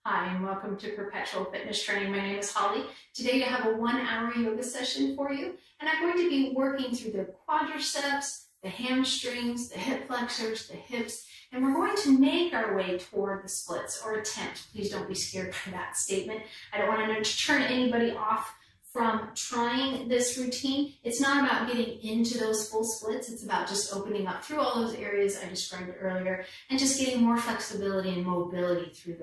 Hi, and welcome to Perpetual Fitness Training. My name is Holly. Today I have a 1-hour yoga session for you, and I'm going to be working through the quadriceps, the hamstrings, the hip flexors, the hips, and we're going to make our way toward the splits, or attempt. Please don't be scared by that statement. I don't want to turn anybody off from trying this routine. It's not about getting into those full splits. It's about just opening up through all those areas I described earlier and just getting more flexibility and mobility through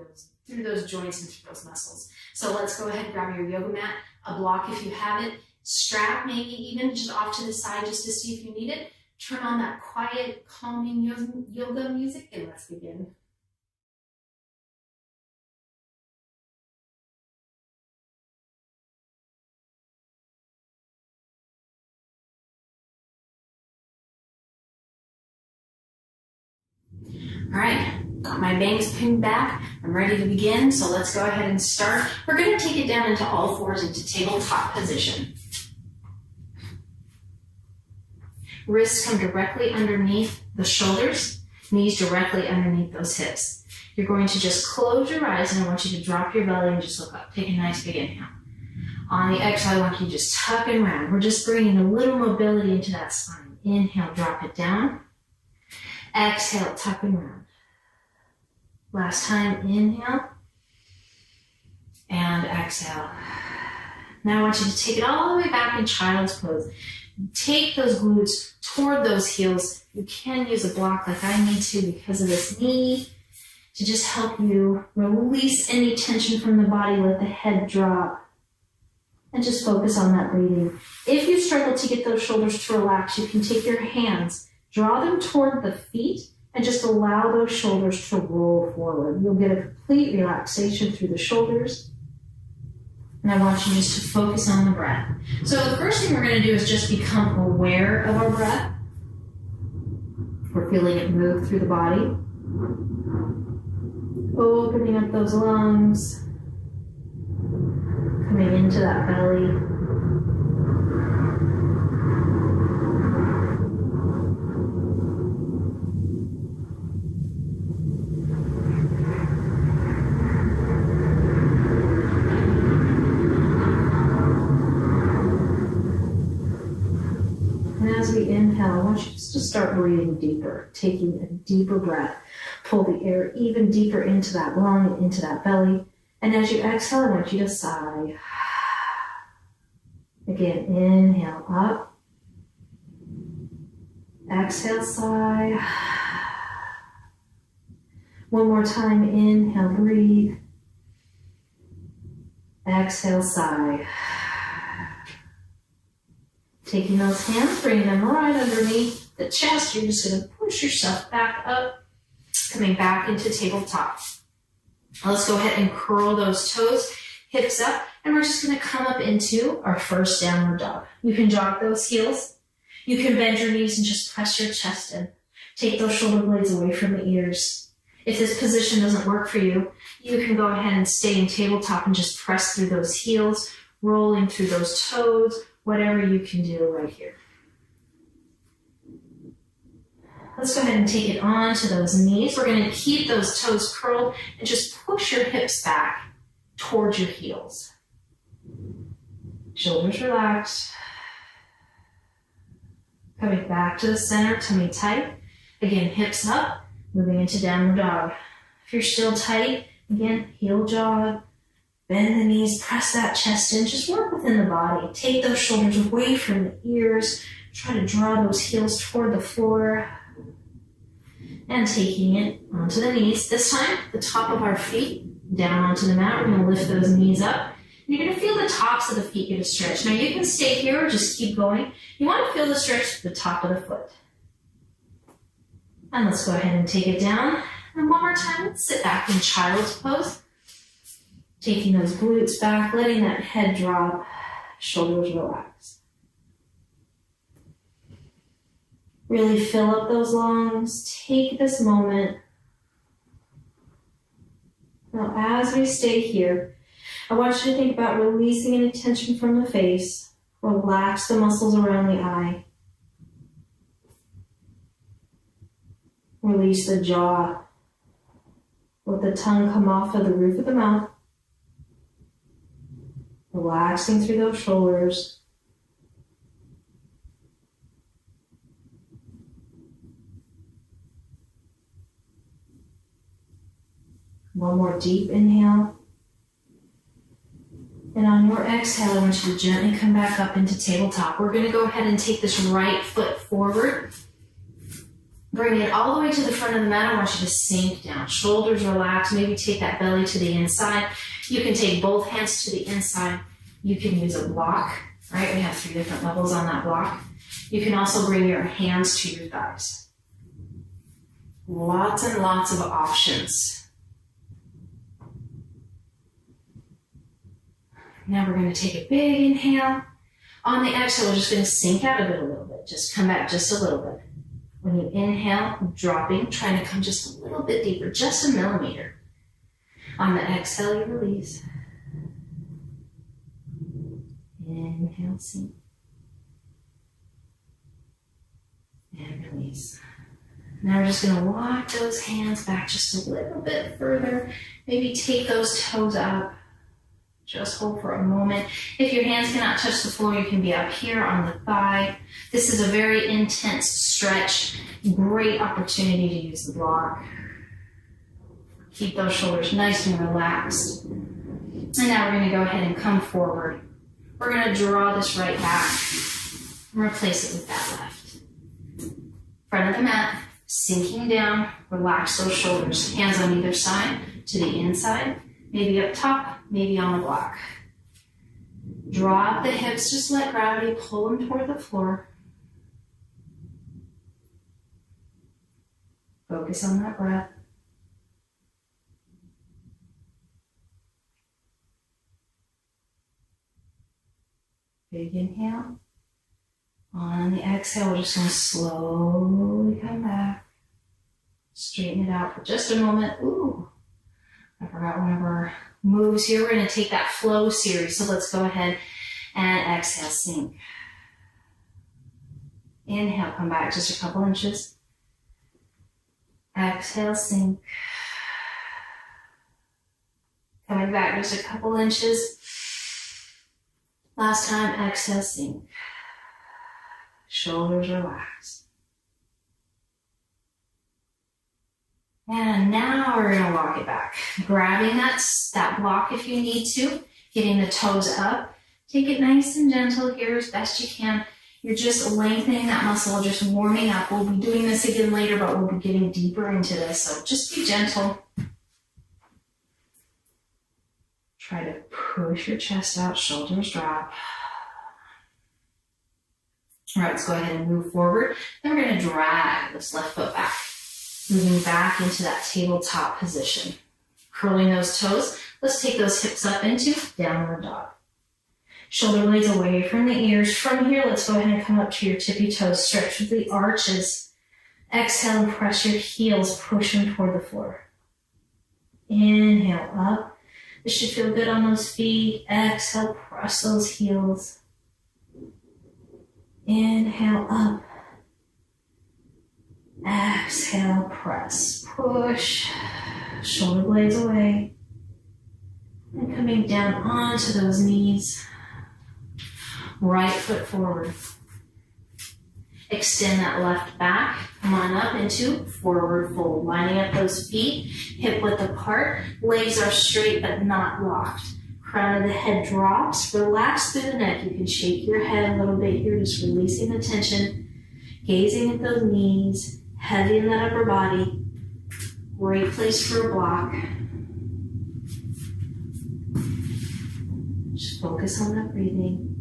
those joints and through those muscles. So let's go ahead and grab your yoga mat, a block if you have it, strap maybe even just off to the side just to see if you need it. Turn on that quiet, calming yoga music, and let's begin. All right, got my bangs pinned back. I'm ready to begin, so let's go ahead and start. We're going to take it down into all fours into tabletop position. Wrists come directly underneath the shoulders, knees directly underneath those hips. You're going to just close your eyes, and I want you to drop your belly and just look up. Take a nice big inhale. On the exhale, I want you to just tuck and round. We're just bringing a little mobility into that spine. Inhale, drop it down. Exhale, tuck and round. Last time, inhale and exhale. Now I want you to take it all the way back in child's pose. Take those glutes toward those heels. You can use a block like I need to because of this knee to just help you release any tension from the body. Let the head drop and just focus on that breathing. If you struggle to get those shoulders to relax, you can take your hands, draw them toward the feet, and just allow those shoulders to roll forward. You'll get a complete relaxation through the shoulders. And I want you just to focus on the breath. So the first thing we're going to do is just become aware of our breath. We're feeling it move through the body. Opening up those lungs. Coming into that belly. As we inhale, I want you just to start breathing deeper, taking a deeper breath. Pull the air even deeper into that lung and into that belly. And as you exhale, I want you to sigh. Again, inhale up. Exhale, sigh. One more time, inhale, breathe. Exhale, sigh. Taking those hands, bringing them right underneath the chest. You're just going to push yourself back up, coming back into tabletop. Now let's go ahead and curl those toes, hips up, and we're just going to come up into our first downward dog. You can jog those heels. You can bend your knees and just press your chest in. Take those shoulder blades away from the ears. If this position doesn't work for you, you can go ahead and stay in tabletop and just press through those heels, rolling through those toes, whatever you can do right here. Let's go ahead and take it on to those knees. We're going to keep those toes curled and just push your hips back towards your heels. Shoulders relaxed. Coming back to the center, tummy tight. Again, hips up, moving into downward dog. If you're still tight, again, heel jog. Bend the knees, press that chest in, just work within the body. Take those shoulders away from the ears. Try to draw those heels toward the floor. And taking it onto the knees. This time, the top of our feet down onto the mat. We're going to lift those knees up. And you're going to feel the tops of the feet get a stretch. Now you can stay here or just keep going. You want to feel the stretch at the top of the foot. And let's go ahead and take it down. And one more time, let's sit back in child's pose. Taking those glutes back, letting that head drop, shoulders relax. Really fill up those lungs. Take this moment. Now, as we stay here, I want you to think about releasing any tension from the face. Relax the muscles around the eye. Release the jaw. Let the tongue come off of the roof of the mouth. Relaxing through those shoulders. One more deep inhale. And on your exhale, I want you to gently come back up into tabletop. We're going to go ahead and take this right foot forward. Bring it all the way to the front of the mat. I want you to sink down. Shoulders relaxed. Maybe take that belly to the inside. You can take both hands to the inside. You can use a block, right? We have 3 different levels on that block. You can also bring your hands to your thighs. Lots and lots of options. Now we're going to take a big inhale. On the exhale, we're just going to sink out of it a little bit. Just come back just a little bit. When you inhale, dropping, trying to come just a little bit deeper, just a millimeter. On the exhale, you release. Inhale, sink. And release. Now we're just going to walk those hands back just a little bit further. Maybe take those toes up. Just hold for a moment. If your hands cannot touch the floor, you can be up here on the thigh. This is a very intense stretch. Great opportunity to use the block. Keep those shoulders nice and relaxed. And now we're going to go ahead and come forward. We're going to draw this right back and replace it with that left. Front of the mat, sinking down. Relax those shoulders. Hands on either side to the inside. Maybe up top, maybe on the block. Drop the hips, just let gravity pull them toward the floor. Focus on that breath. Big inhale. On the exhale, we're just going to slowly come back. Straighten it out for just a moment. Ooh. I forgot one of our moves here. We're going to take that flow series. So let's go ahead and exhale, sink. Inhale, come back just a couple inches. Exhale, sink. Coming back just a couple inches. Last time, exhale, sink. Shoulders relaxed. And now we're going to walk it back. Grabbing that block if you need to. Getting the toes up. Take it nice and gentle here as best you can. You're just lengthening that muscle, just warming up. We'll be doing this again later, but we'll be getting deeper into this. So just be gentle. Try to push your chest out, shoulders drop. All right, let's go ahead and move forward. Then we're going to drag this left foot back. Moving back into that tabletop position. Curling those toes. Let's take those hips up into downward dog. Shoulder blades away from the ears. From here, let's go ahead and come up to your tippy toes. Stretch with the arches. Exhale and press your heels. Push them toward the floor. Inhale up. This should feel good on those feet. Exhale, press those heels. Inhale up. Exhale, press, push, shoulder blades away, and coming down onto those knees, right foot forward. Extend that left back, come on up into forward fold, lining up those feet, hip width apart, legs are straight but not locked. Crown of the head drops, relax through the neck. You can shake your head a little bit here, just releasing the tension, gazing at those knees, heavy in that upper body. Great place for a block. Just focus on that breathing.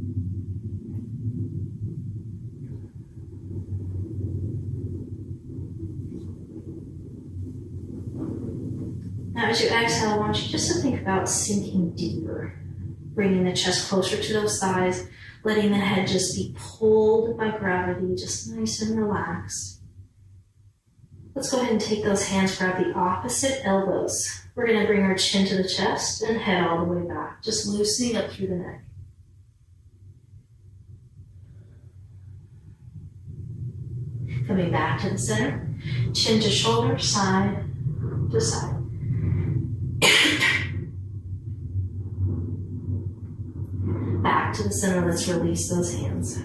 Now as you exhale, I want you just to think about sinking deeper, bringing the chest closer to those thighs, letting the head just be pulled by gravity, just nice and relaxed. Let's go ahead and take those hands, grab the opposite elbows. We're going to bring our chin to the chest and head all the way back, just loosening up through the neck. Coming back to the center, chin to shoulder, side to side. to the center. Let's release those hands.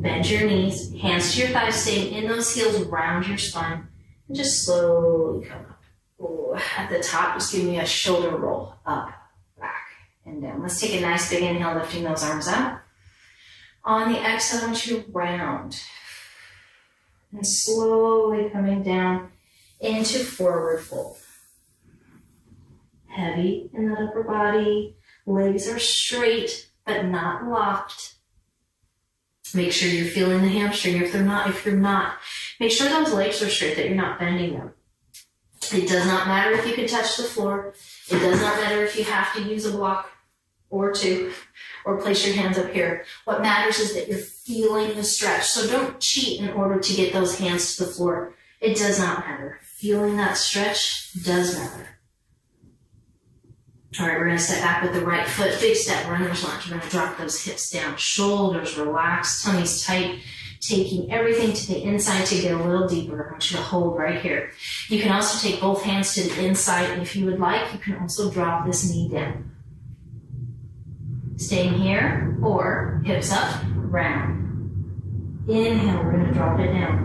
Bend your knees, hands to your thighs, staying in those heels, round your spine, and just slowly come up. Ooh, at the top, just give me a shoulder roll, up, back, and down. Let's take a nice big inhale, lifting those arms out. On the exhale, I want you to round, and slowly coming down into forward fold. Heavy in the upper body, legs are straight, but not locked. Make sure you're feeling the hamstring. If you're not, make sure those legs are straight, that you're not bending them. It does not matter if you can touch the floor. It does not matter if you have to use a block or two, or place your hands up here. What matters is that you're feeling the stretch. So don't cheat in order to get those hands to the floor. It does not matter. Feeling that stretch does matter. All right, we're going to step back with the right foot. Big step, runner's lunge. We're going to drop those hips down, shoulders relaxed, tummies tight, taking everything to the inside to get a little deeper. I want you to hold right here. You can also take both hands to the inside. If you would like, you can also drop this knee down. Staying here, or hips up, round. Inhale, we're going to drop it down.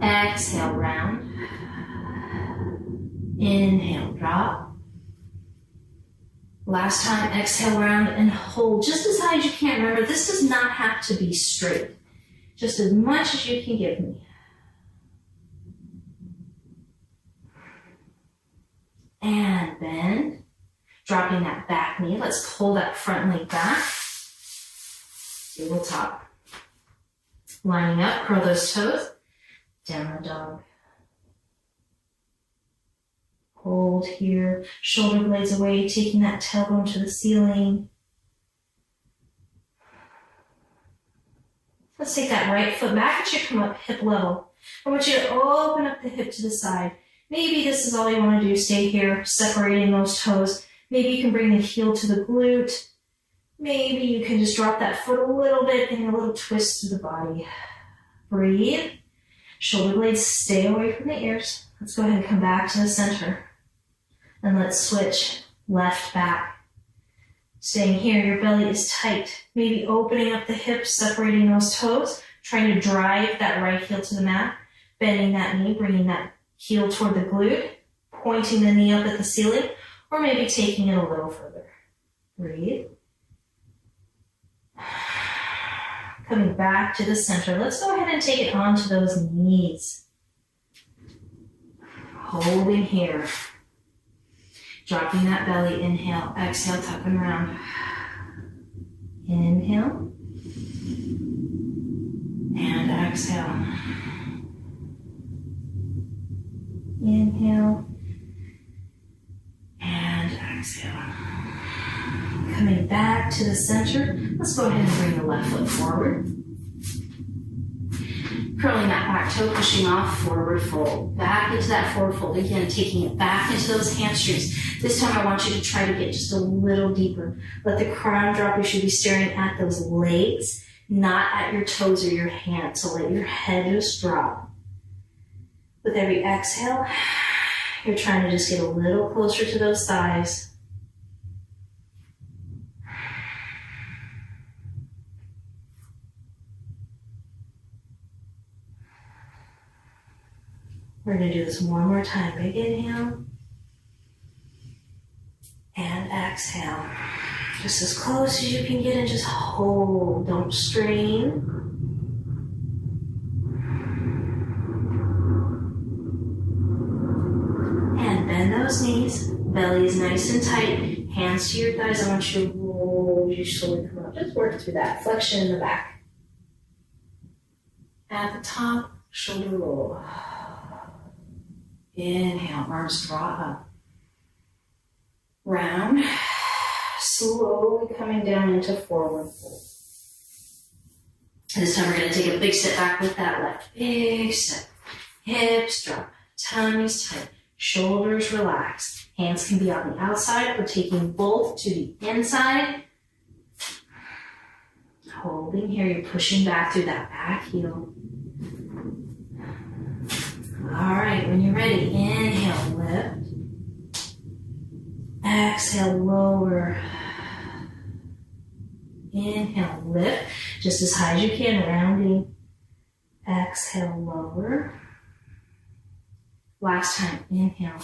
Exhale, round. Inhale, drop. Last time, exhale, round, and hold just as high as you can. Remember, this does not have to be straight. Just as much as you can give me. And bend. Dropping that back knee. Let's pull that front leg back. Tabletop. Lining up, curl those toes. Downward dog. Hold here, shoulder blades away, taking that tailbone to the ceiling. Let's take that right foot back. It should come up hip level. I want you to open up the hip to the side. Maybe this is all you want to do. Stay here, separating those toes. Maybe you can bring the heel to the glute. Maybe you can just drop that foot a little bit and a little twist through the body. Breathe. Shoulder blades stay away from the ears. Let's go ahead and come back to the center. And let's switch left back. Staying here, your belly is tight. Maybe opening up the hips, separating those toes, trying to drive that right heel to the mat, bending that knee, bringing that heel toward the glute, pointing the knee up at the ceiling, or maybe taking it a little further. Breathe. Coming back to the center. Let's go ahead and take it onto those knees. Holding here. Dropping that belly, inhale, exhale, tuck and round. Inhale. And exhale. Inhale. And exhale. Coming back to the center. Let's go ahead and bring the left foot forward. Curling that back toe, pushing off, forward fold. Back into that forward fold. Again, taking it back into those hamstrings. This time I want you to try to get just a little deeper. Let the crown drop. You should be staring at those legs, not at your toes or your hands. So let your head just drop. With every exhale, you're trying to just get a little closer to those thighs. We're going to do this one more time. Big inhale. And exhale. Just as close as you can get and just hold. Don't strain. And bend those knees. Belly is nice and tight. Hands to your thighs. I want you to roll your shoulder come up. Just work through that. Flexion in the back. At the top, shoulder roll. Inhale, arms draw up. Round. Slowly coming down into forward fold. This time we're going to take a big step back with that left. Big step. Hips drop. Tummies tight. Shoulders relaxed. Hands can be on the outside. We're taking both to the inside. Holding here. You're pushing back through that back heel. All right, when you're ready, inhale, lift. Exhale, lower. Inhale, lift just as high as you can, rounding. Exhale, lower. Last time, inhale.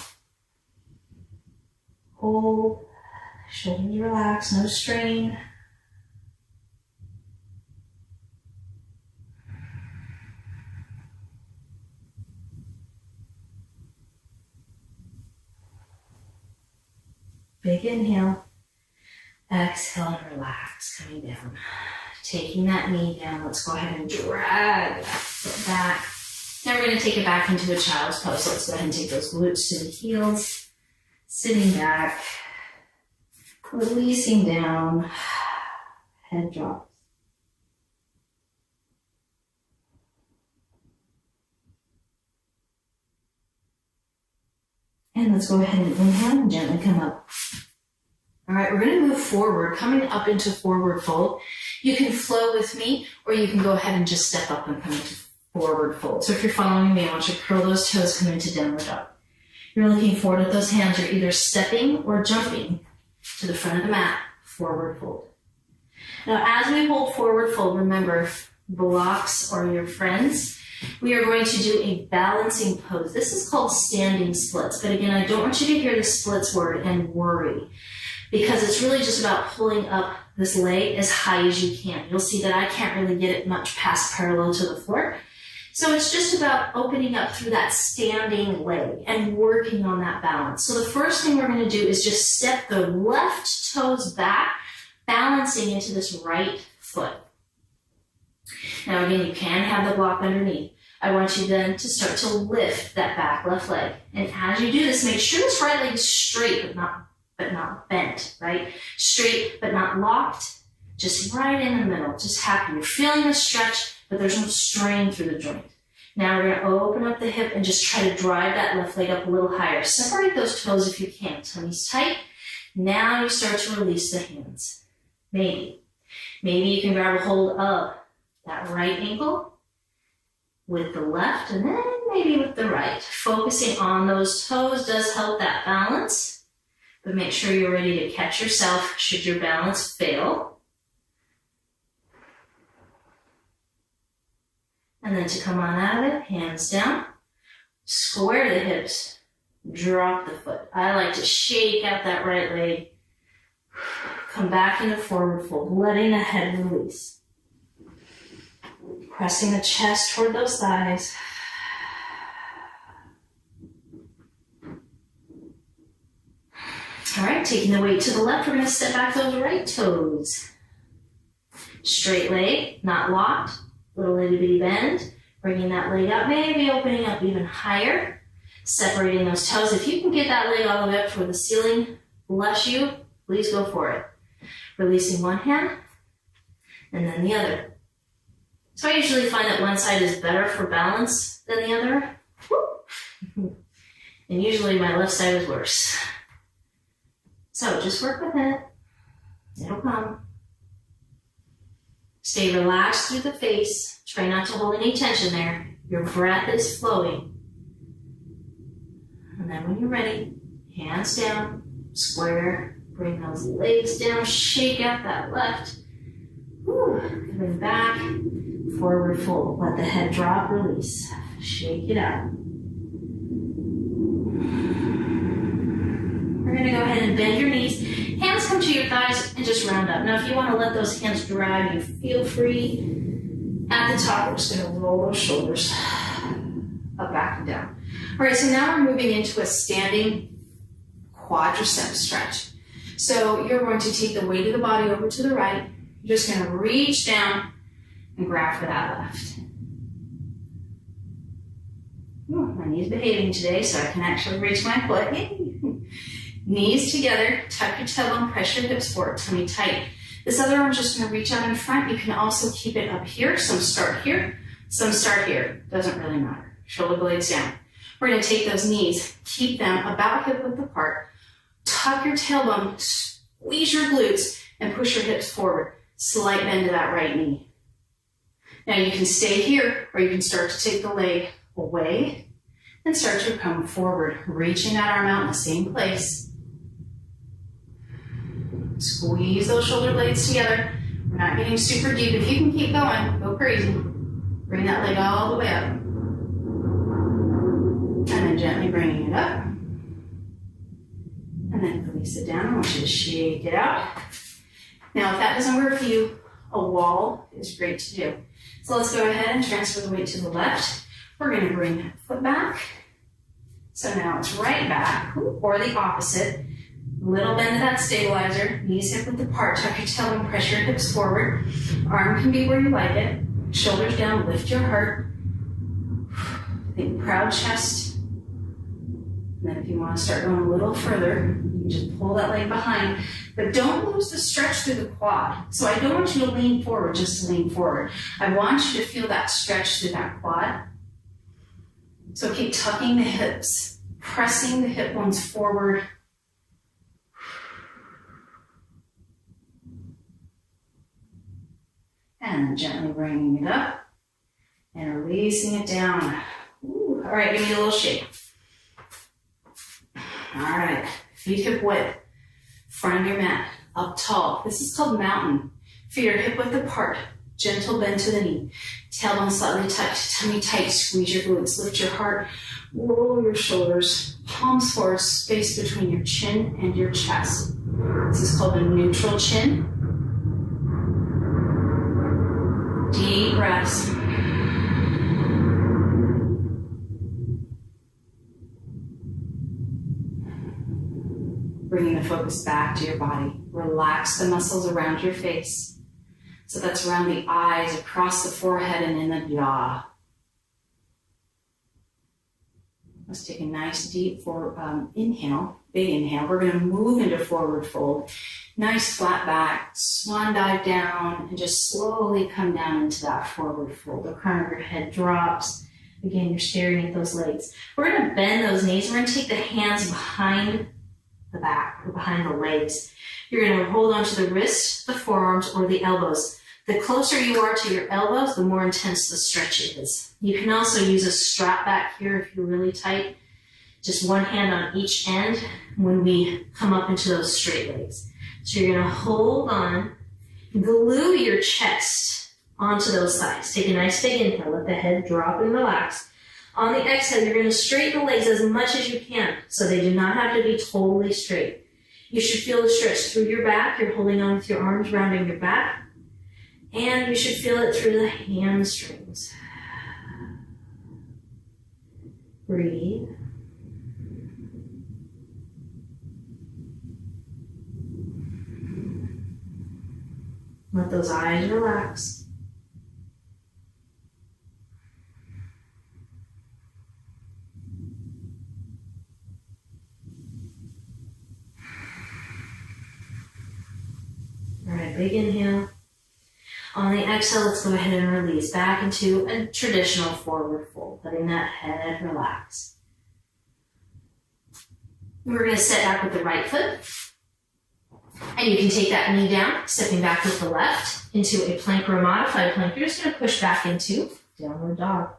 Hold, shoulders relax, no strain. Big inhale. Exhale and relax, coming down. Taking that knee down, let's go ahead and drag that foot back. Now we're going to take it back into a child's pose. So let's go ahead and take those glutes to the heels. Sitting back, releasing down, head drops. And let's go ahead and inhale and gently come up. All right, we're going to move forward, coming up into forward fold. You can flow with me, or you can go ahead and just step up and come into forward fold. So if you're following me, I want you to curl those toes, come into downward dog. You're looking forward with those hands. You're either stepping or jumping to the front of the mat, forward fold. Now, as we hold forward fold, remember, blocks are your friends. We are going to do a balancing pose. This is called standing splits. But again, I don't want you to hear the splits word and worry, because it's really just about pulling up this leg as high as you can. You'll see that I can't really get it much past parallel to the floor. So it's just about opening up through that standing leg and working on that balance. So the first thing we're going to do is just step the left toes back, balancing into this right foot. Now again, you can have the block underneath. I want you then to start to lift that back left leg. And as you do this, make sure this right leg is straight but not bent, right? Straight but not locked, just right in the middle. Just happy. You're feeling the stretch, but there's no strain through the joint. Now we're going to open up the hip and just try to drive that left leg up a little higher. Separate those toes if you can. Tummy's tight. Now you start to release the hands. Maybe you can grab a hold of that right ankle with the left, and then maybe with the right. Focusing on those toes does help that balance, but make sure you're ready to catch yourself should your balance fail. And then to come on out of it, hands down, square the hips, drop the foot. I like to shake out that right leg, come back into forward fold, letting the head release. Pressing the chest toward those thighs. All right, taking the weight to the left, we're going to step back those right toes. Straight leg, not locked. Little itty bitty bend. Bringing that leg up, maybe opening up even higher. Separating those toes. If you can get that leg all the way up toward the ceiling, bless you, please go for it. Releasing one hand and then the other. So I usually find that one side is better for balance than the other. And usually my left side is worse. So just work with it. It'll come. Stay relaxed through the face. Try not to hold any tension there. Your breath is flowing. And then when you're ready, hands down, square, bring those legs down, shake out that left. Coming back, forward fold. Let the head drop, release. Shake it out. We're going to go ahead and bend your knees. Hands come to your thighs and just round up. Now, if you want to let those hands drag you, feel free. At the top, we're just going to roll those shoulders up, back, and down. All right, so now we're moving into a standing quadricep stretch. So you're going to take the weight of the body over to the right. You're just going to reach down and grab for that left. My knee's behaving today, so I can actually reach my foot. Knees together, tuck your tailbone, press your hips forward, tummy tight. This other arm's just going to reach out in front. You can also keep it up here. Some start here, some start here. Doesn't really matter. Shoulder blades down. We're going to take those knees, keep them about hip width apart. Tuck your tailbone, squeeze your glutes, and push your hips forward. Slight bend to that right knee. Now you can stay here, or you can start to take the leg away and start to come forward, reaching that arm out in the same place. Squeeze those shoulder blades together, We're not getting super deep. If you can keep going, go crazy. Bring that leg all the way up. And then gently bringing it up. And then release it down. I want you to shake it out. Now, if that doesn't work for you, a wall is great to do. So let's go ahead and transfer the weight to the left. We're going to bring that foot back. So now it's right back, or the opposite. Little bend of that stabilizer, knees hip width apart, tuck your tailbone, press your hips forward. Arm can be where you like it. Shoulders down, lift your heart. Think proud chest. And then if you want to start going a little further, you can just pull that leg behind. But don't lose the stretch through the quad. So I don't want you to lean forward just to lean forward. I want you to feel that stretch through that quad. So keep tucking the hips, pressing the hip bones forward. And gently bringing it up and releasing it down. Ooh. All right, give me a little shake. All right, feet hip width, front of your mat, up tall. This is called mountain. Feet are hip width apart, gentle bend to the knee. Tailbone slightly tucked, tummy tight, squeeze your glutes, lift your heart, roll your shoulders, palms forward, space between your chin and your chest. This is called a neutral chin. Deep breaths. Bringing the focus back to your body. Relax the muscles around your face. So that's around the eyes, across the forehead, and in the jaw. Let's take a nice deep inhale, big inhale. We're going to move into forward fold. Nice flat back, swan dive down, and just slowly come down into that forward fold. The crown of your head drops. Again, you're staring at those legs. We're going to bend those knees. We're going to take the hands behind the back or behind the legs. You're going to hold onto the wrists, the forearms, or the elbows. The closer you are to your elbows, the more intense the stretch is. You can also use a strap back here if you're really tight. Just one hand on each end when we come up into those straight legs. So you're going to hold on, glue your chest onto those sides. Take a nice big inhale, let the head drop and relax. On the exhale, you're going to straighten the legs as much as you can, so they do not have to be totally straight. You should feel the stretch through your back. You're holding on with your arms rounding your back. And you should feel it through the hamstrings. Breathe. Let those eyes relax. All right, big inhale. On the exhale, let's go ahead and release back into a traditional forward fold, letting that head relax. We're going to sit back with the right foot. And you can take that knee down, stepping back with the left into a plank or a modified plank. You're just going to push back into downward dog.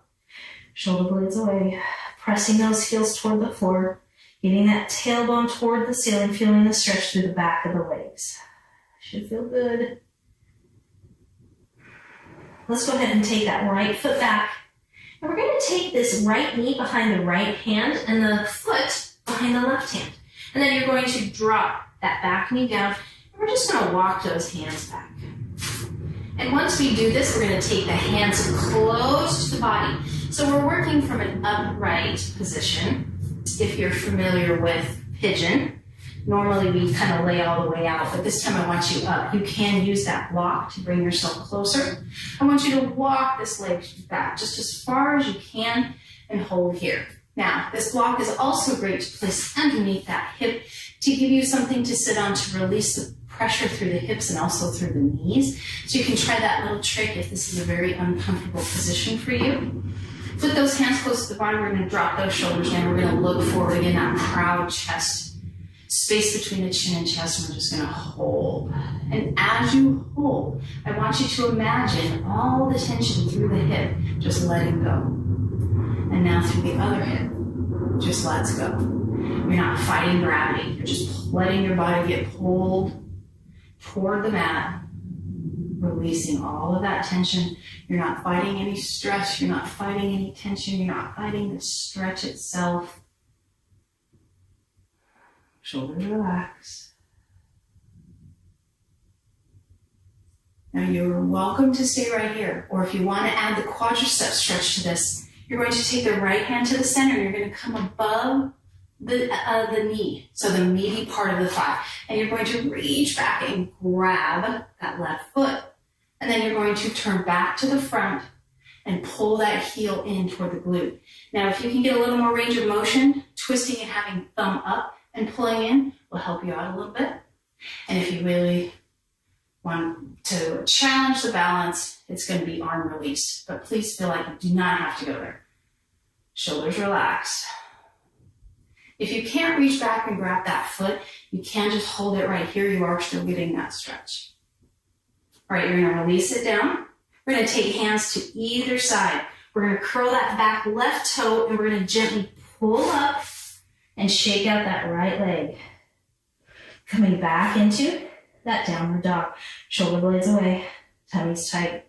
Shoulder blades away, pressing those heels toward the floor, getting that tailbone toward the ceiling, feeling the stretch through the back of the legs. Should feel good. Let's go ahead and take that right foot back. And we're going to take this right knee behind the right hand and the foot behind the left hand. And then you're going to drop that back knee down, and we're just going to walk those hands back. And once we do this, we're going to take the hands close to the body. So we're working from an upright position. If you're familiar with pigeon, normally we kind of lay all the way out, but this time I want you up. You can use that block to bring yourself closer. I want you to walk this leg back just as far as you can and hold here. Now, this block is also great to place underneath that hip to give you something to sit on to release the pressure through the hips and also through the knees. So you can try that little trick if this is a very uncomfortable position for you. Put those hands close to the body. We're going to drop those shoulders down. We're going to look forward again, that proud chest. Space between the chin and chest, and we're just going to hold. And as you hold, I want you to imagine all the tension through the hip just letting go. And now through the other hip, just lets go. You're not fighting gravity. You're just letting your body get pulled toward the mat, Releasing all of that tension. You're not fighting any stress. You're not fighting any tension. You're not fighting the stretch itself. Shoulders relax. Now you're welcome to stay right here. Or if you want to add the quadricep stretch to this, you're going to take the right hand to the center. You're going to come above the knee, so the meaty part of the thigh. And you're going to reach back and grab that left foot. And then you're going to turn back to the front and pull that heel in toward the glute. Now, if you can get a little more range of motion, twisting and having thumb up and pulling in will help you out a little bit. And if you really want to challenge the balance, it's going to be arm release. But please feel like you do not have to go there. Shoulders relaxed. If you can't reach back and grab that foot, you can just hold it right here. You are still getting that stretch. All right, you're going to release it down. We're going to take hands to either side. We're going to curl that back left toe, and we're going to gently pull up and shake out that right leg. Coming back into that downward dog. Shoulder blades away, tummy's tight.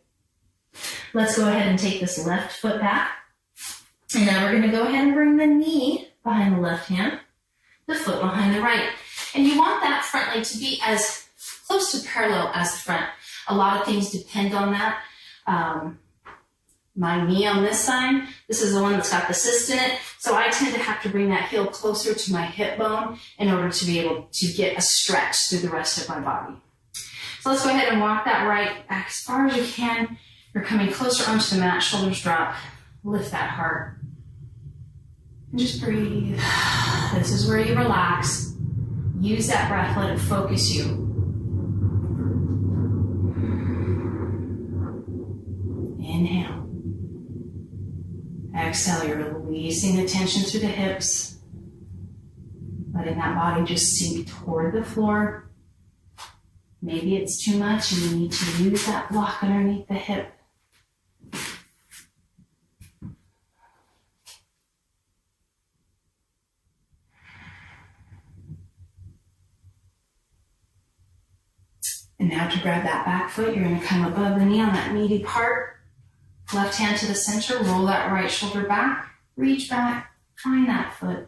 Let's go ahead and take this left foot back. And now we're going to go ahead and bring the knee behind the left hand, the foot behind the right. And you want that front leg to be as close to parallel as the front. A lot of things depend on that. My knee on this side, this is the one that's got the cyst in it, so I tend to have to bring that heel closer to my hip bone in order to be able to get a stretch through the rest of my body. So let's go ahead and walk that right back as far as you can. You're coming closer onto the mat, shoulders drop, lift that heart. And just breathe. This is where you relax. Use that breath, let it focus you. Inhale. Exhale, you're releasing the tension through the hips. Letting that body just sink toward the floor. Maybe it's too much and you need to use that block underneath the hip. And now to grab that back foot, you're going to come above the knee on that meaty part. Left hand to the center, roll that right shoulder back, reach back, find that foot,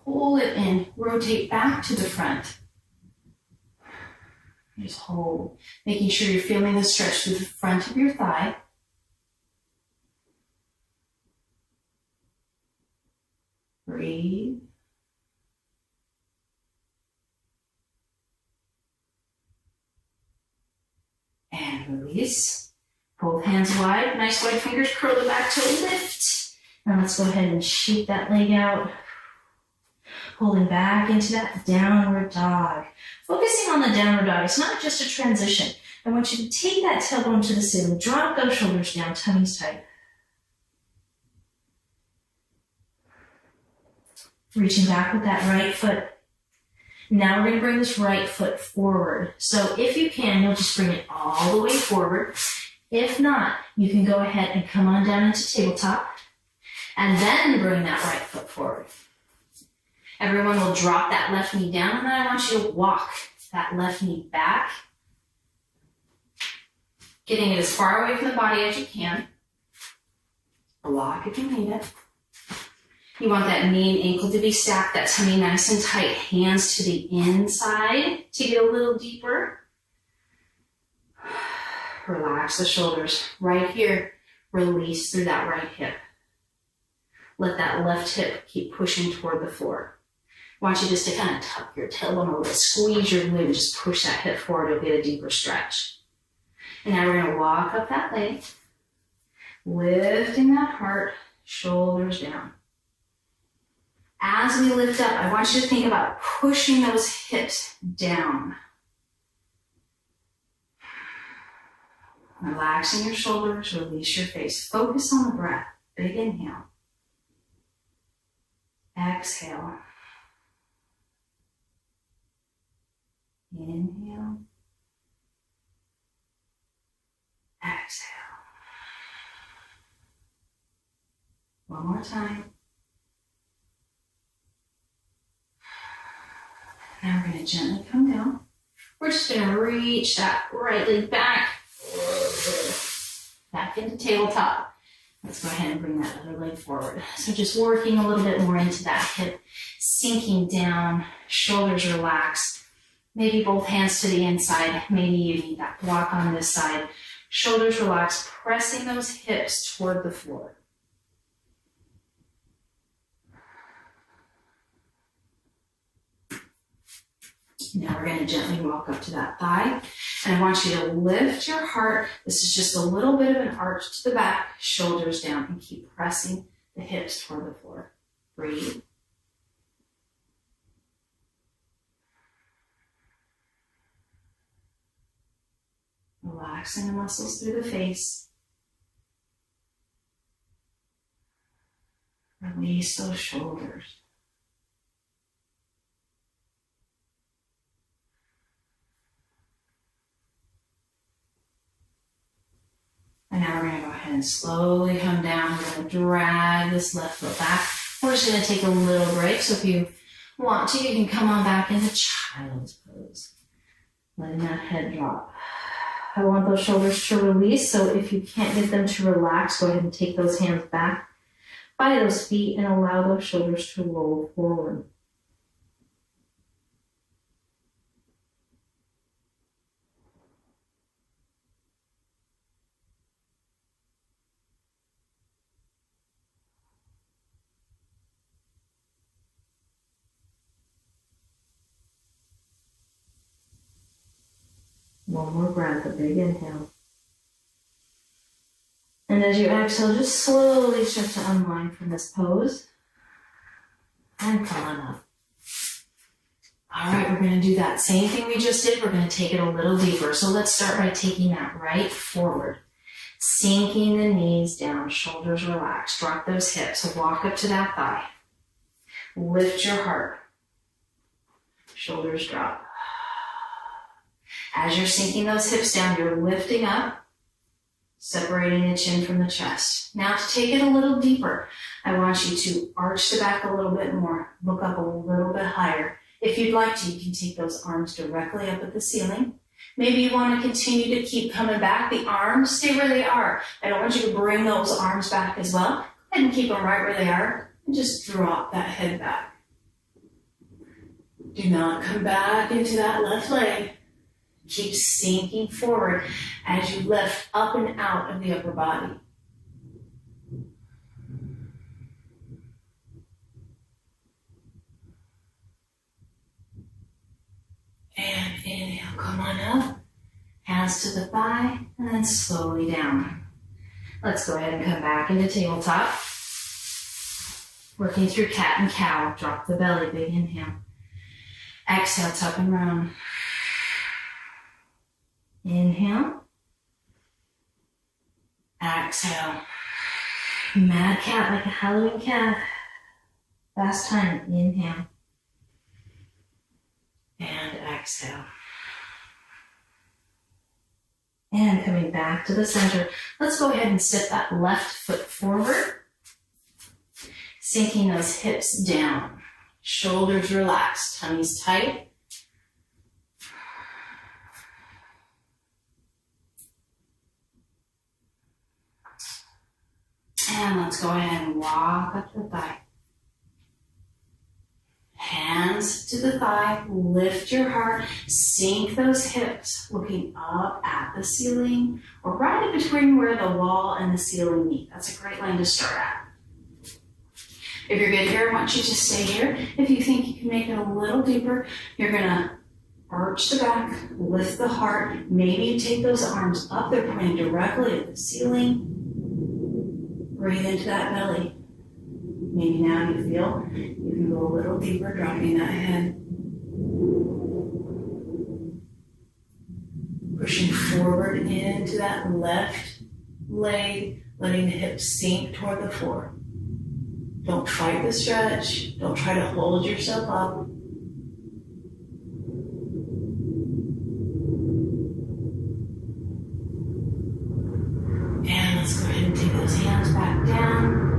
pull it in, rotate back to the front. Just hold, making sure you're feeling the stretch through the front of your thigh. Breathe. And release. Both hands wide, nice wide fingers, curl the back toe, lift. Now let's go ahead and shake that leg out. Holding back into that downward dog. Focusing on the downward dog, it's not just a transition. I want you to take that tailbone to the ceiling, drop those shoulders down, tummy's tight. Reaching back with that right foot. Now we're going to bring this right foot forward. So if you can, you'll just bring it all the way forward. If not, you can go ahead and come on down into tabletop and then bring that right foot forward. Everyone will drop that left knee down, and then I want you to walk that left knee back, getting it as far away from the body as you can. Block if you need it. You want that knee and ankle to be stacked, that tummy nice and tight, hands to the inside to get a little deeper. Relax the shoulders. Right here, release through that right hip. Let that left hip keep pushing toward the floor. I want you just to kind of tuck your tailbone a little, squeeze your glute, and just push that hip forward. You'll get a deeper stretch. And now we're going to walk up that leg, lifting that heart, shoulders down. As we lift up, I want you to think about pushing those hips down. Relaxing your shoulders, release your face. Focus on the breath. Big inhale. Exhale. Inhale. Exhale. One more time. Now we're going to gently come down. We're just going to reach that right leg back. back into tabletop. Let's go ahead and bring that other leg forward. So just working a little bit more into that hip, sinking down, shoulders relaxed. Maybe both hands to the inside. Maybe you need that block on this side. Shoulders relaxed, pressing those hips toward the floor. Now we're going to gently walk up to that thigh. And I want you to lift your heart. This is just a little bit of an arch to the back, shoulders down, and keep pressing the hips toward the floor. Breathe. Relaxing the muscles through the face. Release those shoulders. And now we're going to go ahead and slowly come down. We're going to drag this left foot back. We're just going to take a little break. So if you want to, you can come on back into child's pose. Letting that head drop. I want those shoulders to release. So if you can't get them to relax, go ahead and take those hands back by those feet and allow those shoulders to roll forward. One more breath, a big inhale. And as you exhale, just slowly start to unwind from this pose. And come on up. All right, we're going to do that same thing we just did. We're going to take it a little deeper. So let's start by taking that right forward. Sinking the knees down, shoulders relaxed. Drop those hips. So walk up to that thigh. Lift your heart. Shoulders drop. As you're sinking those hips down, you're lifting up, separating the chin from the chest. Now to take it a little deeper, I want you to arch the back a little bit more, look up a little bit higher. If you'd like to, you can take those arms directly up at the ceiling. Maybe you want to continue to keep coming back. The arms stay where they are. I don't want you to bring those arms back as well. Go ahead and keep them right where they are and just drop that head back. Do not come back into that left leg. Keep sinking forward as you lift up and out of the upper body. And inhale, come on up. Hands to the thigh, and then slowly down. Let's go ahead and come back into tabletop. Working through cat and cow. Drop the belly, big inhale. Exhale, tuck and round. Inhale. Exhale. Mad cat like a Halloween cat. Last time. Inhale. And exhale. And coming back to the center. Let's go ahead and sit that left foot forward. Sinking those hips down. Shoulders relaxed. Tummy's tight. And let's go ahead and walk up the thigh. Hands to the thigh, lift your heart, sink those hips, looking up at the ceiling or right in between where the wall and the ceiling meet. That's a great line to start at. If you're good here, I want you to stay here. If you think you can make it a little deeper, you're gonna arch the back, lift the heart. Maybe you take those arms up, they're pointing directly at the ceiling. Breathe into that belly. Maybe now you feel you can go a little deeper, dropping that head. Pushing forward into that left leg, letting the hips sink toward the floor. Don't fight the stretch. Don't try to hold yourself up. And let's go ahead and take those hands back down.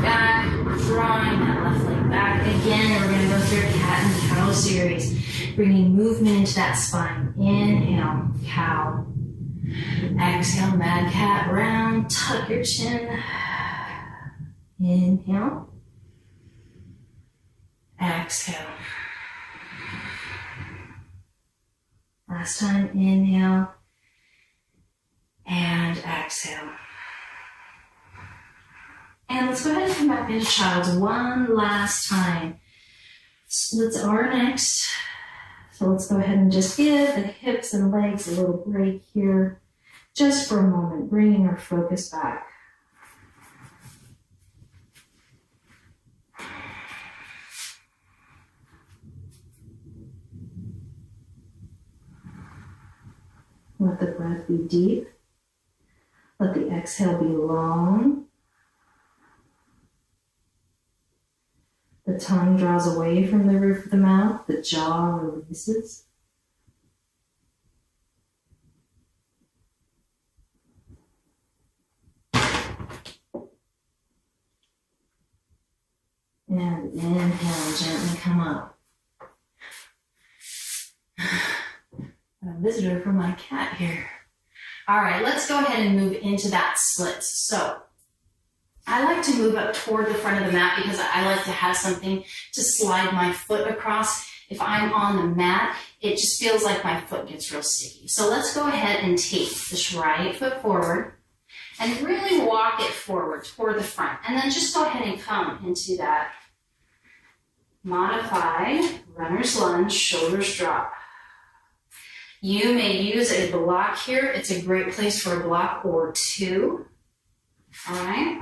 Back, drawing that left leg back. Again, we're going to go through a cat and cow series, bringing movement into that spine. Inhale, cow. Exhale, mad cat round, tuck your chin. Inhale. Exhale. Last time, inhale. And exhale. And let's go ahead and come back into child's one last time. Splits are next. So let's go ahead and just give the hips and legs a little break here. Just for a moment, bringing our focus back. Let the breath be deep. Let the exhale be long. The tongue draws away from the roof of the mouth. The jaw releases. And inhale, gently come up. A visitor from my cat here. All right, let's go ahead and move into that split. So I like to move up toward the front of the mat because I like to have something to slide my foot across. If I'm on the mat, it just feels like my foot gets real sticky. So let's go ahead and take this right foot forward and really walk it forward toward the front. And then just go ahead and come into that modified runner's lunge, shoulders drop. You may use a block here. It's a great place for a block or two. All right.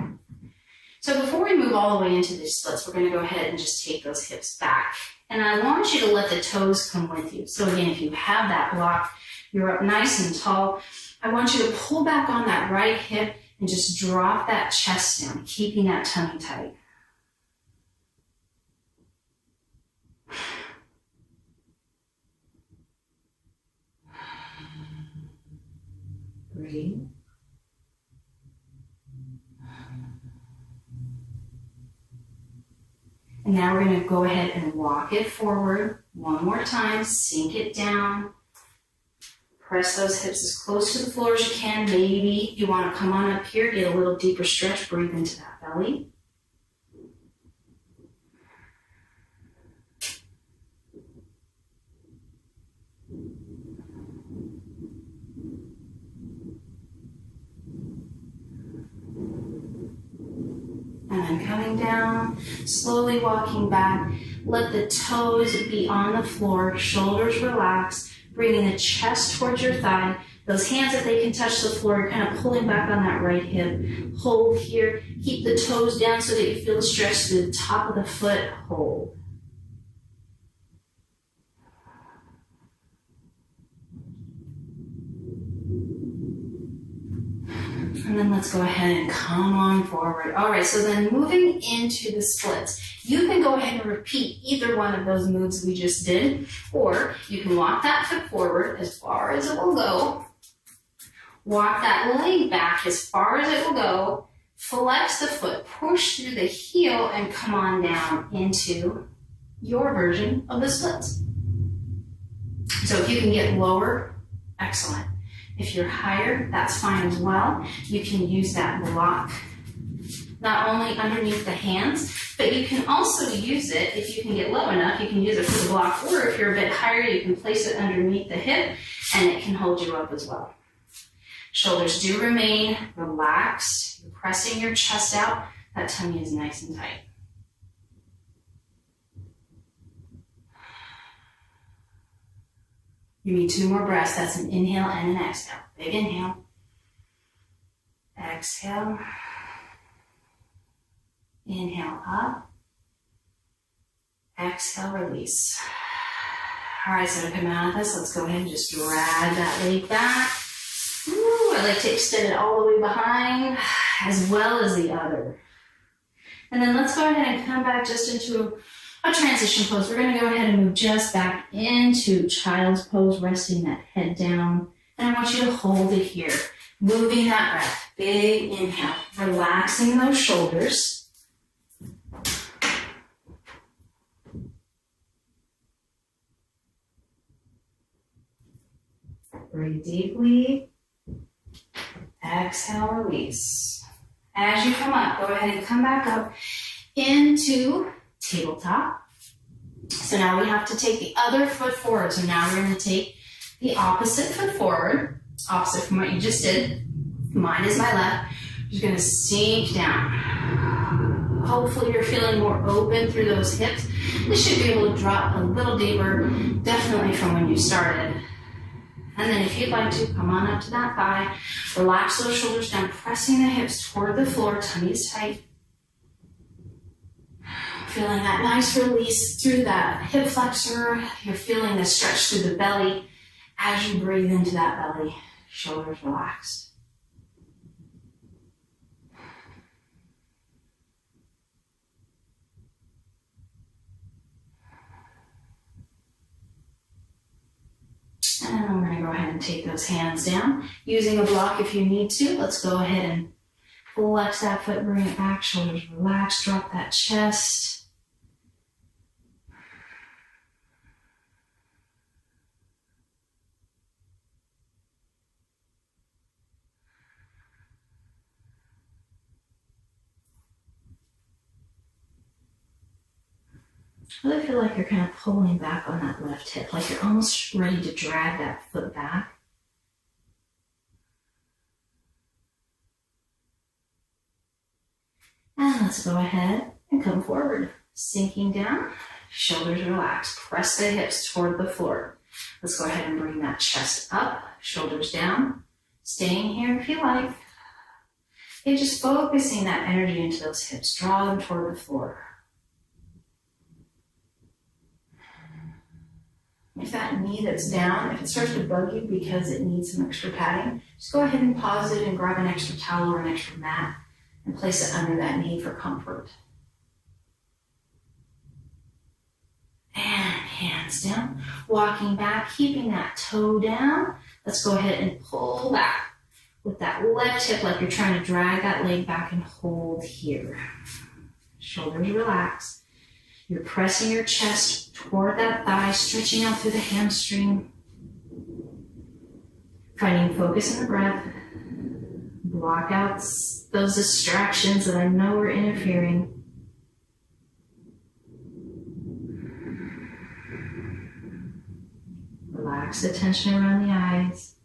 So before we move all the way into these splits, we're going to go ahead and just take those hips back. And I want you to let the toes come with you. So again, if you have that block, you're up nice and tall. I want you to pull back on that right hip and just drop that chest down, keeping that tummy tight. Breathe. And now we're going to go ahead and walk it forward one more time, sink it down. Press those hips as close to the floor as you can. Maybe you want to come on up here, get a little deeper stretch, breathe into that belly. And then coming down, slowly walking back. Let the toes be on the floor, shoulders relax, bringing the chest towards your thigh. Those hands, if they can touch the floor, kind of pulling back on that right hip. Hold here. Keep the toes down so that you feel the stretch to the top of the foot. Hold. And then let's go ahead and come on forward. All right, so then moving into the splits, you can go ahead and repeat either one of those moves we just did, or you can walk that foot forward as far as it will go, walk that leg back as far as it will go, flex the foot, push through the heel, and come on down into your version of the splits. So if you can get lower, excellent. If you're higher, that's fine as well. You can use that block not only underneath the hands, but you can also use it, if you can get low enough, you can use it for the block, or if you're a bit higher, you can place it underneath the hip and it can hold you up as well. Shoulders do remain relaxed. You're pressing your chest out. That tummy is nice and tight. You need 2 more breaths. That's an inhale and an exhale. Big inhale. Exhale. Inhale up. Exhale, release. All right, so to come out of this, let's go ahead and just drag that leg back. Ooh, I like to extend it all the way behind, as well as the other. And then let's go ahead and come back just into a transition pose. We're going to go ahead and move just back into child's pose, resting that head down. And I want you to hold it here, moving that breath. Big inhale, relaxing those shoulders. Breathe deeply. exhale, release. As you come up, go ahead and come back up into tabletop. So now we have to take the other foot forward. So now we're going to take the opposite foot forward, opposite from what you just did. Mine is my left. Just going to sink down. Hopefully you're feeling more open through those hips. This should be able to drop a little deeper, definitely from when you started. And then if you'd like to, come on up to that thigh. Relax those shoulders down, pressing the hips toward the floor. Tummy is tight. Feeling that nice release through that hip flexor. You're feeling the stretch through the belly as you breathe into that belly. Shoulders relaxed. And then we're going to go ahead and take those hands down. Using a block if you need to. Let's go ahead and flex that foot, bring it back. Shoulders relaxed, drop that chest. I really feel like you're kind of pulling back on that left hip, like you're almost ready to drag that foot back. And let's go ahead and come forward. Sinking down, shoulders relaxed. Press the hips toward the floor. Let's go ahead and bring that chest up, shoulders down. Staying here if you like. And just focusing that energy into those hips. Draw them toward the floor. If that knee that's down, if it starts to bug you because it needs some extra padding, just go ahead and pause it and grab an extra towel or an extra mat and place it under that knee for comfort. And hands down, walking back, keeping that toe down. Let's go ahead and pull back with that left hip like you're trying to drag that leg back and hold here. Shoulders relaxed. You're pressing your chest toward that thigh, stretching out through the hamstring. Finding focus in the breath. Block out those distractions that I know are interfering. Relax the tension around the eyes.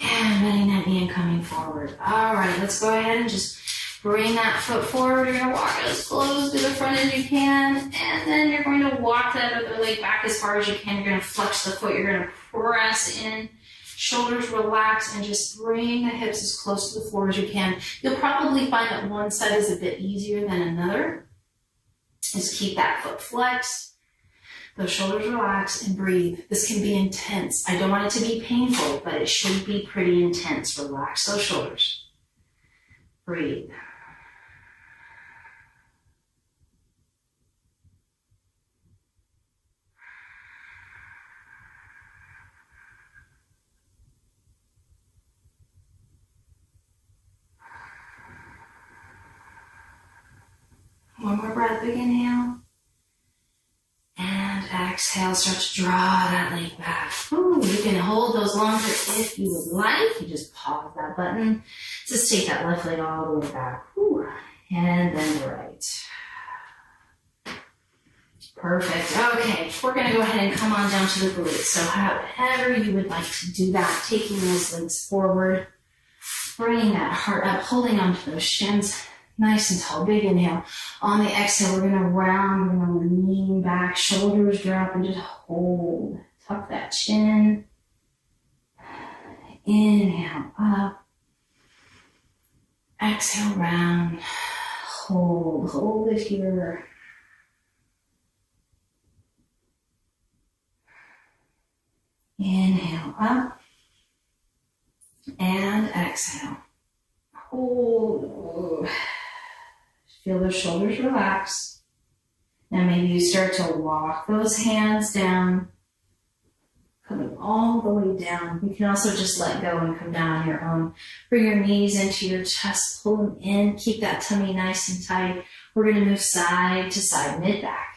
And letting that knee and coming forward. All right, let's go ahead and just bring that foot forward. You're going to walk as close to the front as you can. And then you're going to walk that other leg back as far as you can. You're going to flex the foot. You're going to press in. Shoulders relax and just bring the hips as close to the floor as you can. You'll probably find that one side is a bit easier than another. Just keep that foot flexed. Those shoulders relax and breathe. This can be intense. I don't want it to be painful, but it should be pretty intense. Relax those shoulders. Breathe. One more breath, big inhale. And exhale, start to draw that leg back. Ooh, you can hold those longer if you would like. You just pause that button. Just take that left leg all the way back. Ooh. And then the right. Perfect. Okay, we're going to go ahead and come on down to the glutes. So however you would like to do that, taking those legs forward, bringing that heart up, holding onto those shins. Nice and tall, big inhale. On the exhale, we're going to round, we're going to lean back, shoulders drop, and just hold. Tuck that chin. Inhale up. Exhale, round. Hold it here. Inhale up. And exhale. Hold. Feel those shoulders relax. Now maybe you start to walk those hands down, coming all the way down. You can also just let go and come down on your own. Bring your knees into your chest, pull them in, keep that tummy nice and tight. We're going to move side to side, mid-back.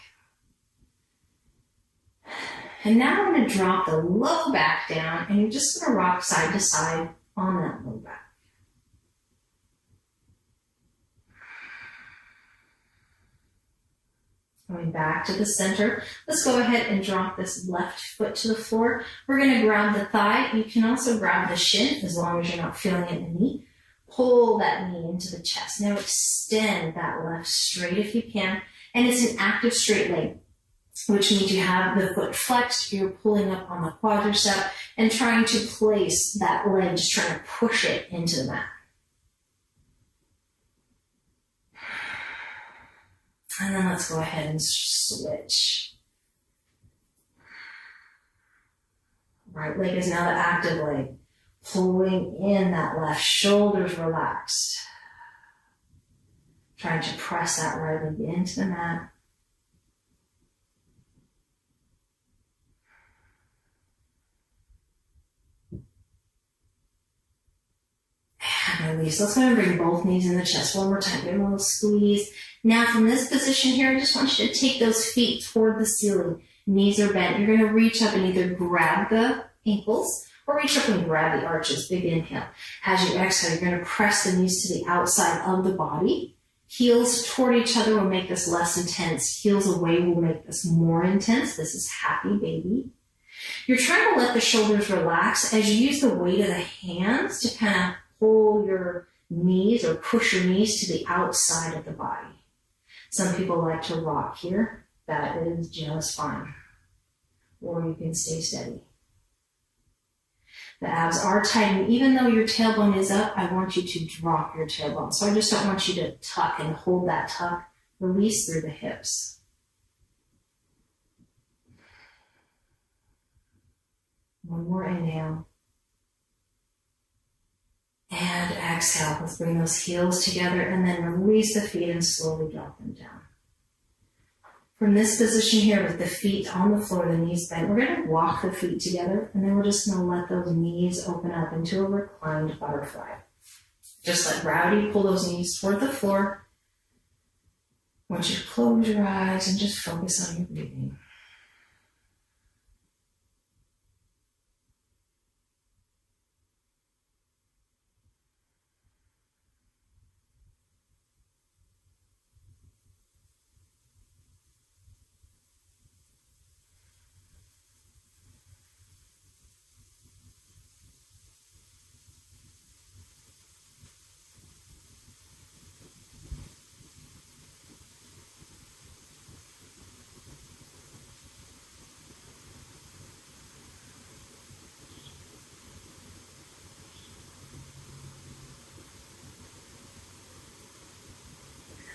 And now we're going to drop the low back down, and you're just going to rock side to side on that low back. Going back to the center, let's go ahead and drop this left foot to the floor. We're going to grab the thigh. You can also grab the shin as long as you're not feeling it in the knee. Pull that knee into the chest. Now extend that left straight if you can. And it's an active straight leg, which means you have the foot flexed. You're pulling up on the quadricep and trying to place that leg, just trying to push it into the mat. And then let's go ahead and switch. Right leg is now the active leg. Pulling in that left, shoulders relaxed. Trying to press that right leg into the mat. And release. Let's go ahead and bring both knees in the chest one more time. Give them a little squeeze. Now from this position here, I just want you to take those feet toward the ceiling. Knees are bent. You're going to reach up and either grab the ankles or reach up and grab the arches. Big inhale. As you exhale, you're going to press the knees to the outside of the body. Heels toward each other will make this less intense. Heels away will make this more intense. This is happy baby. You're trying to let the shoulders relax as you use the weight of the hands to kind of pull your knees or push your knees to the outside of the body. Some people like to rock here. That is just fine. Or you can stay steady. The abs are tight, and even though your tailbone is up, I want you to drop your tailbone. So I just don't want you to tuck and hold that tuck. Release through the hips. One more inhale. And exhale. Let's bring those heels together and then release the feet and slowly drop them down. From this position here with the feet on the floor, the knees bent, we're going to walk the feet together and then we're just going to let those knees open up into a reclined butterfly. Just let gravity pull those knees toward the floor. I want you to close your eyes and just focus on your breathing.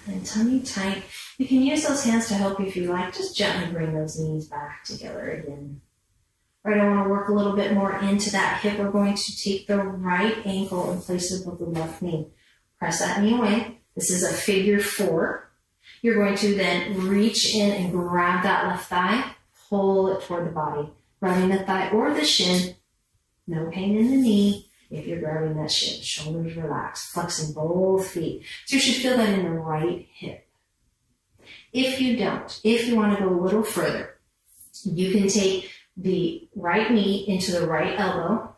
And tummy tight. You can use those hands to help you if you like. Just gently bring those knees back together again. All right, I want to work a little bit more into that hip. We're going to take the right ankle and place it above the left knee. Press that knee away. This is a figure 4. You're going to then reach in and grab that left thigh, pull it toward the body, grabbing the thigh or the shin. No pain in the knee. If you're grabbing that shin, shoulders relaxed, flexing both feet. So you should feel that in the right hip. If you don't, if you want to go a little further, you can take the right knee into the right elbow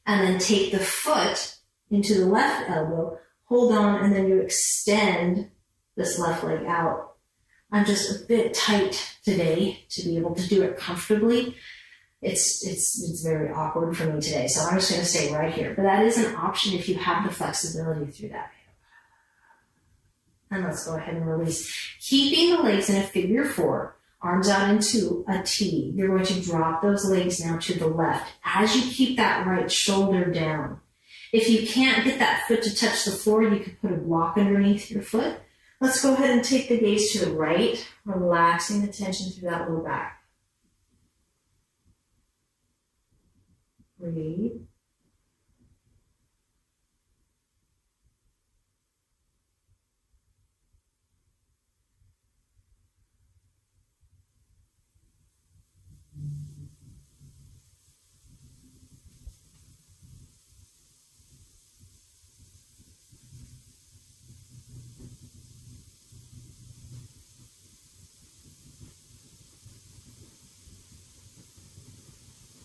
and then take the foot into the left elbow, hold on, and then you extend this left leg out. I'm just a bit tight today to be able to do it comfortably. It's very awkward for me today, so I'm just going to stay right here. But that is an option if you have the flexibility through that hip. And let's go ahead and release. Keeping the legs in a figure 4, arms out into a T. You're going to drop those legs now to the left as you keep that right shoulder down. If you can't get that foot to touch the floor, you can put a block underneath your foot. Let's go ahead and take the gaze to the right, relaxing the tension through that low back. Breathe.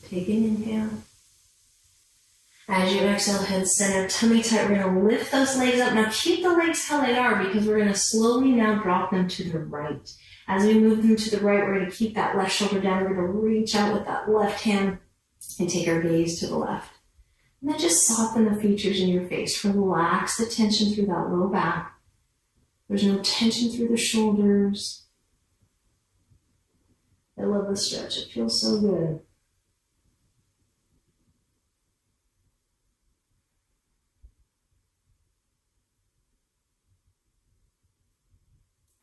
Take an inhale. As you exhale, head center, tummy tight. We're going to lift those legs up. Now keep the legs how they are because we're going to slowly now drop them to the right. As we move them to the right, we're going to keep that left shoulder down. We're going to reach out with that left hand and take our gaze to the left. And then just soften the features in your face. Relax the tension through that low back. There's no tension through the shoulders. I love the stretch. It feels so good.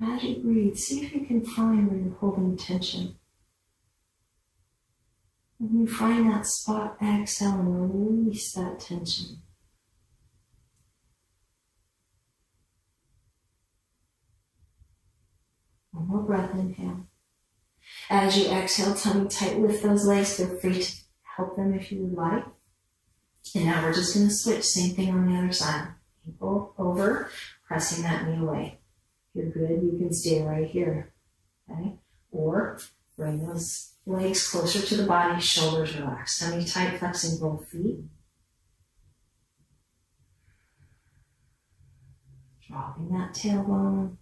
As you breathe, see if you can find where you're holding tension. When you find that spot, exhale and release that tension. One more breath, inhale. As you exhale, tummy tight, lift those legs. Feel free to help them if you would like. And now we're just going to switch. Same thing on the other side. Ankle over, pressing that knee away. If you're good, you can stay right here. Okay? Or bring those legs closer to the body, shoulders relaxed. Tummy tight, flexing both feet. Dropping that tailbone.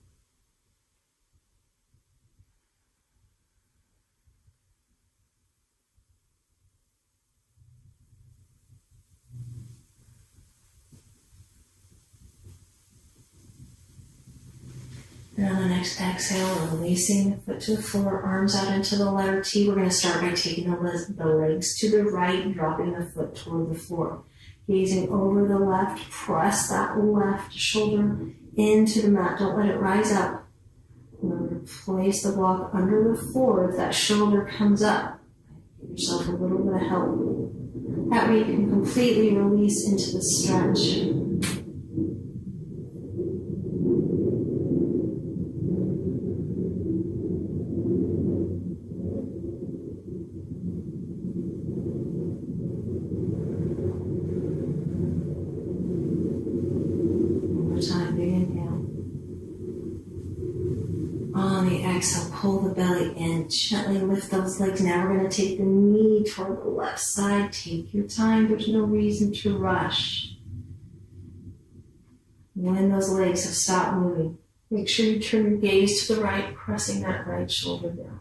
And on the next exhale, releasing the foot to the floor, arms out into the letter T. We're going to start by taking the legs to the right, dropping the foot toward the floor. Gazing over the left, press that left shoulder into the mat. Don't let it rise up. Remember to place the block under the floor if that shoulder comes up. Give yourself a little bit of help. That way you can completely release into the stretch. Exhale, pull the belly in, gently lift those legs. Now we're going to take the knee toward the left side. Take your time, there's no reason to rush. When those legs have stopped moving, make sure you turn your gaze to the right, pressing that right shoulder down.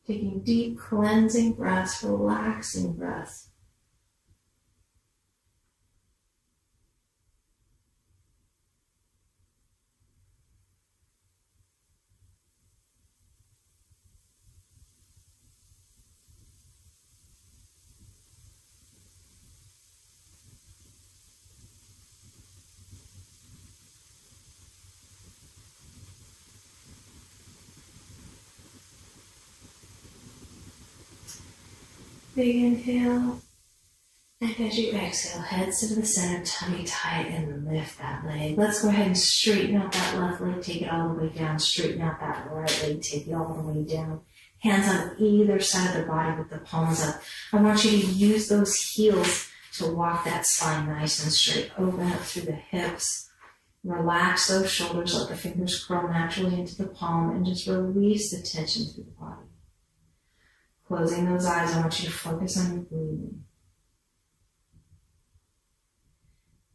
Taking deep cleansing breaths, relaxing breaths. Big inhale, and as you exhale, heads to the center, tummy tight, and lift that leg. Let's go ahead and straighten out that left leg, take it all the way down. Straighten out that right leg, take it all the way down. Hands on either side of the body with the palms up. I want you to use those heels to walk that spine nice and straight. Open up through the hips. Relax those shoulders, let the fingers curl naturally into the palm, and just release the tension through the body. Closing those eyes, I want you to focus on your breathing.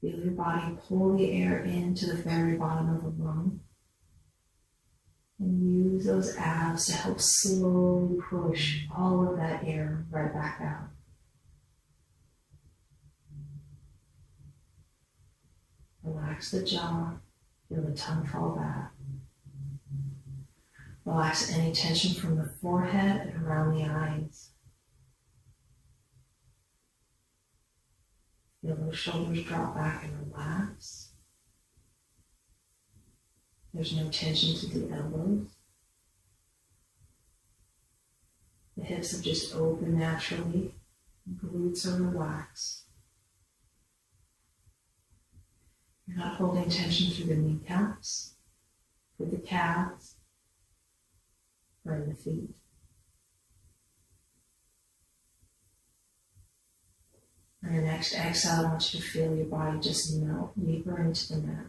Feel your body pull the air into the very bottom of the lung. And use those abs to help slowly push all of that air right back out. Relax the jaw, feel the tongue fall back. Relax any tension from the forehead and around the eyes. Feel those shoulders drop back and relax. There's no tension to the elbows. The hips have just opened naturally. Glutes are relaxed. You're not holding tension through the kneecaps, through the calves, or in the feet. On your next exhale, I want you to feel your body just melt deeper into the mat.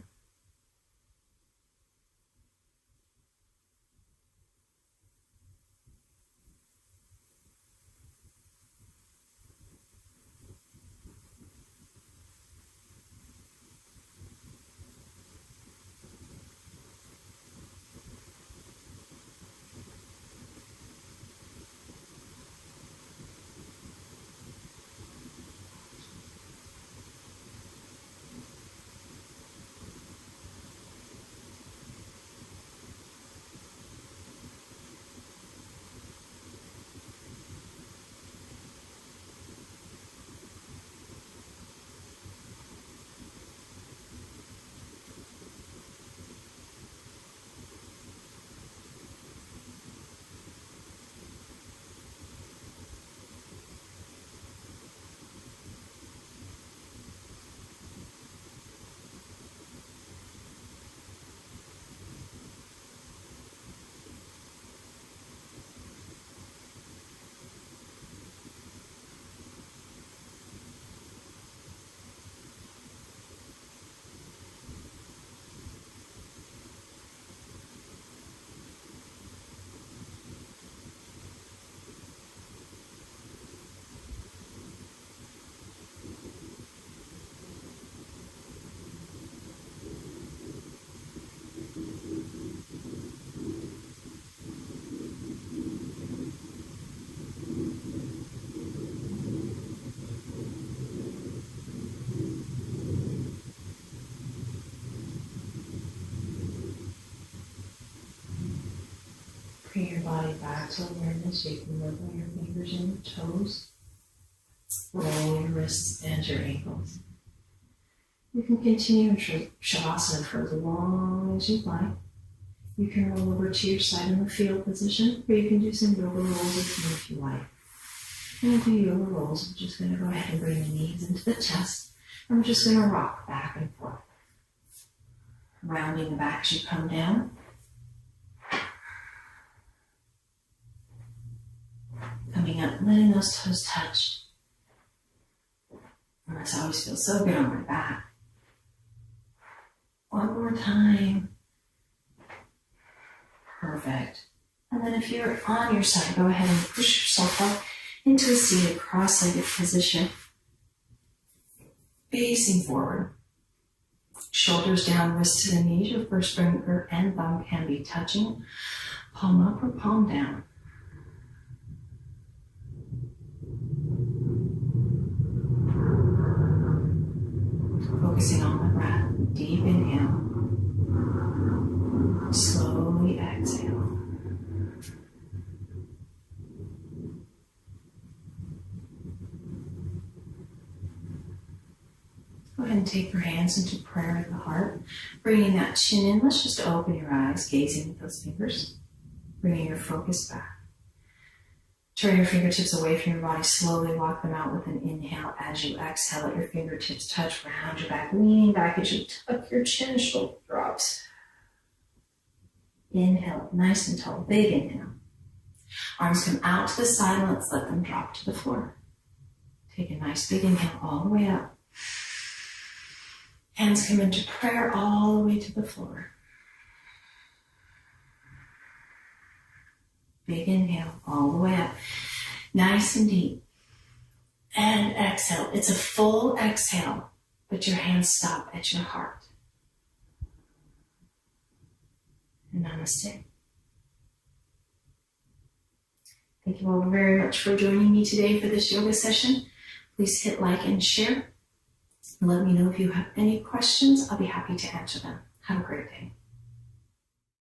Bring your body back to awareness. You can wiggle your fingers and your toes. Roll your wrists and your ankles. You can continue in Shavasana for as long as you'd like. You can roll over to your side in the fetal position, or you can do some yoga rolls with me if you like. When you do yoga rolls, I'm just going to go ahead and bring the knees into the chest. I'm just going to rock back and forth. Rounding the back as you come down. Coming up, letting those toes touch. And this always feels so good on my back. One more time. Perfect. And then if you're on your side, go ahead and push yourself up into a seated cross-legged position. Facing forward. Shoulders down, wrists to the knees. Your first finger and thumb can be touching. Palm up or palm down. Focusing on the breath. Deep inhale. Slowly exhale. Go ahead and take your hands into prayer at the heart. Bringing that chin in. Let's just open your eyes, gazing at those fingers. Bringing your focus back. Turn your fingertips away from your body. Slowly walk them out with an inhale. As you exhale, let your fingertips touch. Round your back, leaning back as you tuck your chin, shoulder drops. Inhale, nice and tall, big inhale. Arms come out to the side and let's let them drop to the floor. Take a nice big inhale all the way up. Hands come into prayer all the way to the floor. Big inhale all the way up. Nice and deep. And exhale. It's a full exhale, but your hands stop at your heart. And namaste. Thank you all very much for joining me today for this yoga session. Please hit like and share. Let me know if you have any questions. I'll be happy to answer them. Have a great day.